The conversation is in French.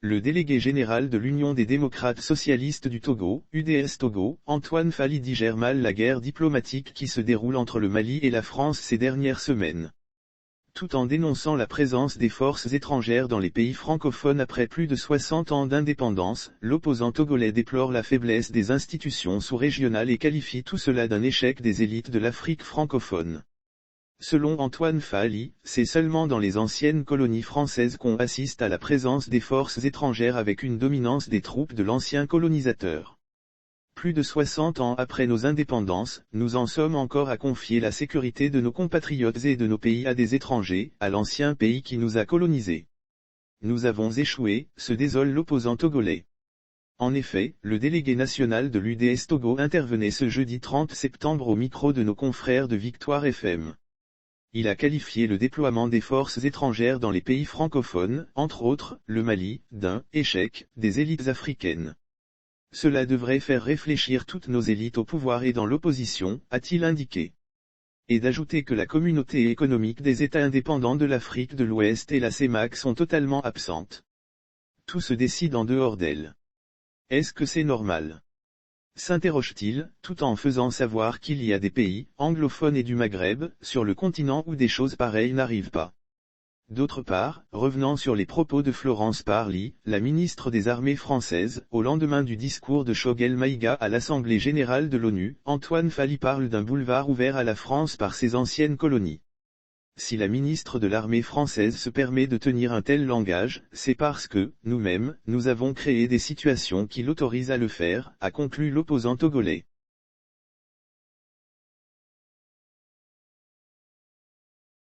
le délégué général de l'Union des démocrates socialistes du Togo, UDS Togo, Antoine Fally digère mal la guerre diplomatique qui se déroule entre le Mali et la France ces dernières semaines. Tout en dénonçant la présence des forces étrangères dans les pays francophones après plus de 60 ans d'indépendance, l'opposant togolais déplore la faiblesse des institutions sous-régionales et qualifie tout cela d'un échec des élites de l'Afrique francophone. Selon Antoine Fally, c'est seulement dans les anciennes colonies françaises qu'on assiste à la présence des forces étrangères avec une dominance des troupes de l'ancien colonisateur. Plus de 60 ans après nos indépendances, nous en sommes encore à confier la sécurité de nos compatriotes et de nos pays à des étrangers, à l'ancien pays qui nous a colonisés. Nous avons échoué, se désole l'opposant togolais. En effet, le délégué national de l'UDS Togo intervenait ce jeudi 30 septembre au micro de nos confrères de Victoire FM. Il a qualifié le déploiement des forces étrangères dans les pays francophones, entre autres, le Mali, d'un « échec » des élites africaines. Cela devrait faire réfléchir toutes nos élites au pouvoir et dans l'opposition, a-t-il indiqué. Et d'ajouter que la communauté économique des États indépendants de l'Afrique de l'Ouest et la CEMAC sont totalement absentes. Tout se décide en dehors d'elle. Est-ce que c'est normal ? S'interroge-t-il, tout en faisant savoir qu'il y a des pays, anglophones et du Maghreb, sur le continent où des choses pareilles n'arrivent pas. D'autre part, revenant sur les propos de Florence Parly, la ministre des Armées françaises, au lendemain du discours de Choguel Maïga à l'Assemblée générale de l'ONU, Antoine Fally parle d'un boulevard ouvert à la France par ses anciennes colonies. Si la ministre de l'Armée française se permet de tenir un tel langage, c'est parce que, nous-mêmes, nous avons créé des situations qui l'autorisent à le faire, a conclu l'opposant togolais.